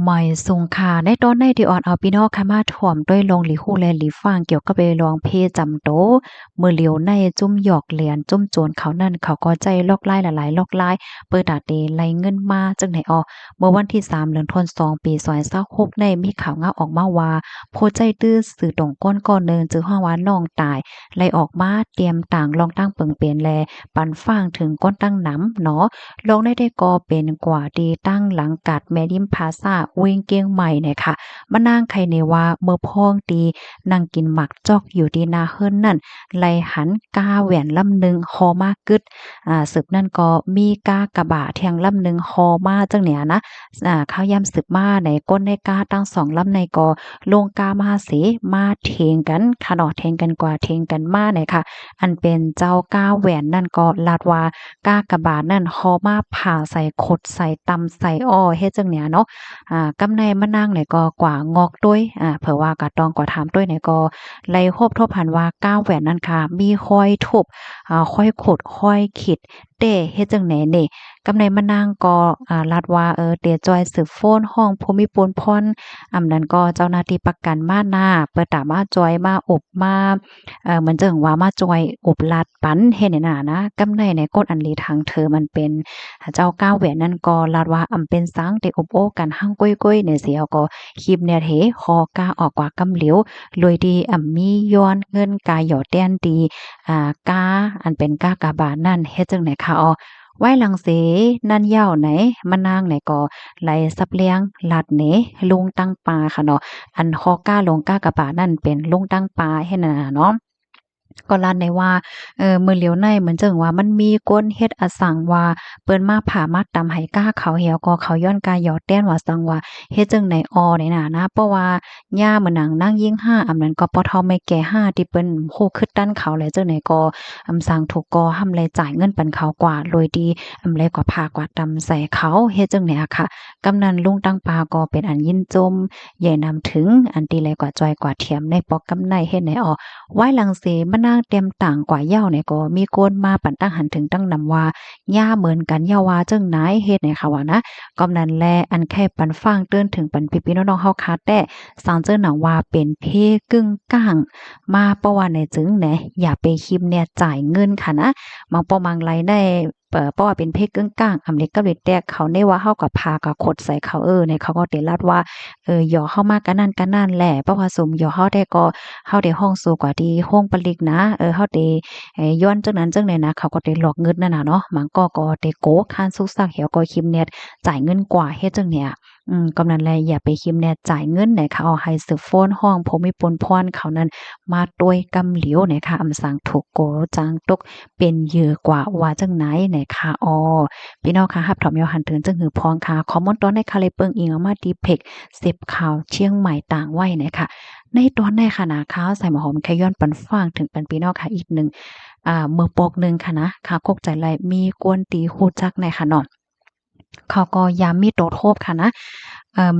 หมอยสุงค่ะในตอนในที่อ่อนเอาพี่น้องค่ะมาถ่วมด้วยลงหลีฮู้และหลีฟางเกี่ยวกับไปลองเพจำโตมื้อเหลียวในจุ่มหยอกเหรียญจุ่มโจรเขานั่นเขาก็ใจลอกลายหลายๆลอกลายเปิดตาเตไล่เงินมาจังไหนอ้อเมื่อวันที่3เดือนธันวาคมปี2026ในมีข่าวงาออกมาว่าผู้ใจตื้อสื่อตรงก้นก่อนหนึ่งจื้อฮ้องว่าน้องตายไล่ออกมาเตรียมต่างลองตั้งเปิงเปลี่ยนแลปันฟางถึงก้นตั้งหนำเนาะ ลงได้ก็เป็นกว่าดีตั้งหลังกัดแม่ริมพาซาวิ่งเกียงใหม่เนี่ยค่ะมานั่งใครในว่าเมื่อพ้องดีนั่งกินหมักจอกอยู่ดีนาเฮิรนนั่นไลหันก้าแหวนลำหนึ่งคอมากกึดสืบนั่นก็มีก้ากระบะเทียงลำหนึ่งคอมาจังเนี่ยนะข้าวยำสืบมาในก้นในก้าตั้งสองลำในก็ลงกามาเสมาเทงกันค่ะเนาะเทงกันกว่าเทงกันมาเนี่ยค่ะอันเป็นเจ้าก้าแหวนนั่นก็ลาดว่า กากบาทนั่นคอมาผ่าใส่ขดใส่ตำใส่อ้อเฮ็ดจังเนี้ยเนาะกำในมะนางเนี่ยก็กว่างอกด้วยเผื่อว่ากะตองกว่าถามด้วยเนี่ยก็ไล่ครบทบหันว่าก้าวแหวนนั่นค่ะมีค่อยทุบค่อยขดค่อยขิดเต้เฮ็ดจังไหนนี่กำในมะนางก็ลัดว่าเตจอยสืบโฟนห้องภูมิปนพรนั้นก็เจ้าหน้าที่ประกันมาหน้าเปิดตามาจอยมาอบมาเหมือนจังว่ามาจอยอบลาดปันเฮ็ดให้น่ะนะกำในในกฎอันลีทางเธอมันเป็นเจ้าก้าวแหวนนั่นก็ลาดว่าเป็นสังได้อบโอ้กันหั่งก้อยๆเนี่ยเสียก็คลิปเนี่ยเถคอกาออกกว่ากำเหลียวโดยดีมีย้อนเงินกาหยอดแต้นดีกาอันเป็นกากาบาทนั่นเฮ็ดจังไหนคะอ้อไว้หลังเสนั่นยาวไหนมะนางไหนก็ไหลซับเลี้ยงลัดเหนลุงตั้งปลาค่ะเนาะอันคอก้าลงก้ากะบานั่นเป็นลุงตั้งปลาให้น่ะเนาะ ก็ลั่นได้ว่ามื้อเหลียวในเหมือนจังว่ามันมีก้นเฮ็ดอะสังว่าเปิ้นมาผามาตำให้ก้าเขาเหี่ยวก็เขาย้อนกายหยอดแต้นว่าสังว่าเฮ็ดจังไหนอ้อนี่น่ะนะเพราะว่าย่ามื้อหนังนางยิ่งห้าอำนั้นก็ปทไม่แก่ห้าที่เปิ้นโคคึดดั้นเขาแล้วจังไหนก็สังถูกก็หำแลจ่ายเงินปันเขากว่าโดยดีแลกว่าพากว่าตำใส่เขาเฮ็ดจังไหนอะค่ะกำนันลุงตั้งปาก็เป็นอันยินจมใหญ่นำถึงอันตีแลกว่าจอยกว่าเทียมในปอกกำไนเฮ็ดไหนอ้อ ไว้หลังเสมะนางเต็มต่างกว่าเหย้าเนี่ยก็มีคนมาปั่นตั้งหันถึงตั้งนำว่าย่าเหมือนกันย่าว่าจังไหนเฮ็ดเนี่ยค่ะว่านะก็นั้นแลอันแค่ปันฟังเตือนถึงปันพี่ๆน้องๆเฮาคาแต่สางเจิ้นหนังว่าเป็นเพกึ่งก้างมาเพราะว่าในจึงแหนอย่าไปคิมเนี่ยจ่ายเงินค่ะนะบางปอมังไรได้เพราะว่าเป็นเพศกึ่งกลางอำเล็กกับเล็กแตกเขาในว่าเฮากับพากับขดใส่เขาเนี่ยเขาก็เตรัดว่าหย่อเข้ามากันนั่นแหละเพราะว่าสมหย่อเฮาได้ก็เฮาได้ห้องสูงกว่าที่ห้องปลีกนะเฮาได้ย้อนจังนั้นจังเลยนะเขาก็ได้หลอกเงินนั่นน่ะเนาะมันก็ได้โกะคานสุกซักเหี่ยวก็คิมเนี่ยจ่ายเงินกว่าเฮ็ดจังเนี่ยกำนั้นแลอย่าไปคิมเนี่ยจ่ายเงินไหนค่ะเอาให้สืบโฟนห้องผมมีปนพรเขานั้นมาด้วยกำเหลียวเนี่ยค่ะอำสังถูกโกจางตกเป็นเหยื่อกว่าว่าจังไหนเนี่ยค่ะอ้อพี่น้องค่ะรับถอมยอหันถึงจังหือพองค่ะคอมมอนตอนในคาเลยเปิงอิงเอามาดีเพกเสพข่าวเชียงใหม่ต่างไว้เนี่ยค่ะ ในตอนในค่ะนะข้าวใส่หมอหอมแค่ย้อนปันฟางถึงปันพี่น้องค่ะอีกหนึ่งเมื่อปอกหนึ่งค่ะนะค่ะกกใจไหลมีกวนตีฮู้จักในค่ะเนาะเขาก็ย้ำมีโตโทบค่ะนะ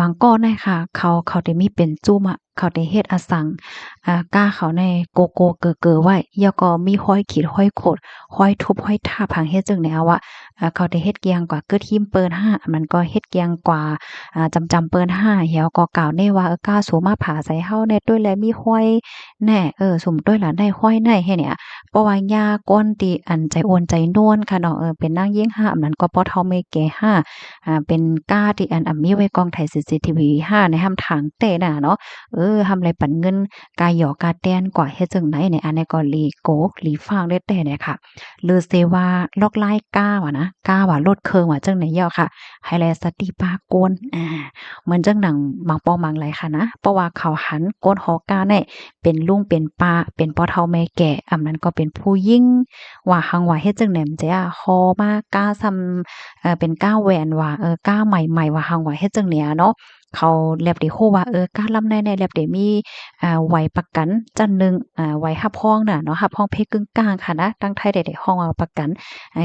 บางก้อนเนี่ยค่ะเขาได้มีเป็นจุ้มอะเขาได้เฮ็ดอะสังก้าเขาในโกโกเก๋อๆไว้แล้วก็มีห้อยขีดห้อยโขดห้อยทุบห้อยท่าพังเฮ็ดจังแนวอะเขาได้เฮ็ดเกียงกว่าเกิดหิมเปิ้น5มันก็เฮ็ดเกียงกว่าจำเปิ้น5เหี่ยวก็กล่าวในว่าก้าวสูมาผาใส่เฮาแน่ด้วยแลมีห้อยแน่สุ่มด้วยล่ะได้ห้อยในให้เนี่ยเพราะว่าย่าก้นตีอันใจโอนใจโน้นค่ะเนาะเป็นนางเยี้ยง5อันนั้นก็ปอเฒ่าไม่แก่5เป็นก้าที่อันมีไว้กองถ่าย CCTV 5ในห้ำทางเตะน่ะเนาะทำไรปันเงินกายหยอกาแต้นกว่าเฮ็ดจังไหนเนี่ยอันนี้ก็หลีโกกหลีฟางได้แต่เนี่ยค่ะหรือเซว่าลอกไล่ก้าว่ะนะก้าว่าลดเคิงว่าจังไหนเหยาะค่ะให้แลสติปากวนเหมือนจังหนังบางปอมังไหลค่ะนะเพราะว่าเขาหันโกนฮอกาเนี่ยเป็นลุงเป็นป้าเป็นพ่อเฒ่าแม่แก่อำนั้นก็เป็นผู้ยิ่งว่าหังว่าเฮ็ดจังไหนมันจะคอมากก้าซ้ำเป็นก้าแหวนว่าก้าใหม่ๆว่าหังว่าเฮ็ดจังเนี้ยเนาะเขาแลบได้ฮู้ว่าก้าลำในแลบได้มีไหวประกันจันหนึ่งไหวรับรองน่ะเนาะรับรองเพศกึ่งกลางค่ะนะตั้งไทยได้ฮ้องว่าประกัน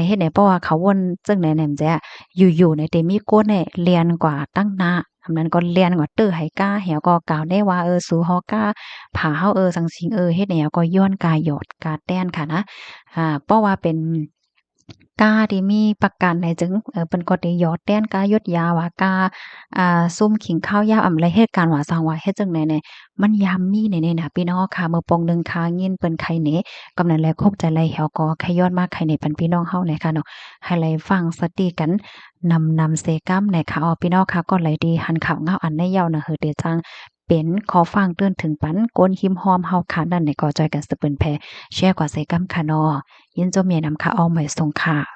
เฮ็ดให้เพราะว่าเขาวนจั่งใดแหนมจะอยู่ๆเนี่ยได้มีกฎเนี่ยเรียนกว่าตั้งหน้าอันนั้นก็เรียนกว่าเตื้อให้กล้าแหวก็กล่าวได้ว่าสู่ฮอกล้าผาเฮาสังสิงเฮ็ดแนวก็ย้อนกายหยอดกาแต้นค่ะนะเพราะว่าเป็น กาที่มีประกันไหนจึงเปิ้นก็ได้ยอดแต้นกายดยาว่ากาซุ่มขิงข้าวยามอำาไรเหตุการณ์ว่าซังว่าเฮ็ดจั่งใดแหน่มันยามมีแน่ๆน่ะพี่น้องค่ะมื้อปองหนึ่งค่ะยินเปิ้นไข่เหนกำนั้นแลคกใจไหลแหวก็ไข่ย้อนมาไข่เหนปันพี่น้องเฮาแหน่ค่ะเนาะให้ไหลฟังสติกันนำเสกำแหน่ค่ะอ้อพี่น้องค่ะก็ไหลดีหันข่าวเงาอันในยาวน่ะเฮอเดจังเป็นขอฟังเตือนถึงปันกวนหิมหอมเฮาค่ะนั่นเนี่ยก็จอยกันสะเปิ้นแพแชร์กว่าเสกำค่ะเนาะยินจมเมียนำค่ะเอาใหม่ส่งค่ะ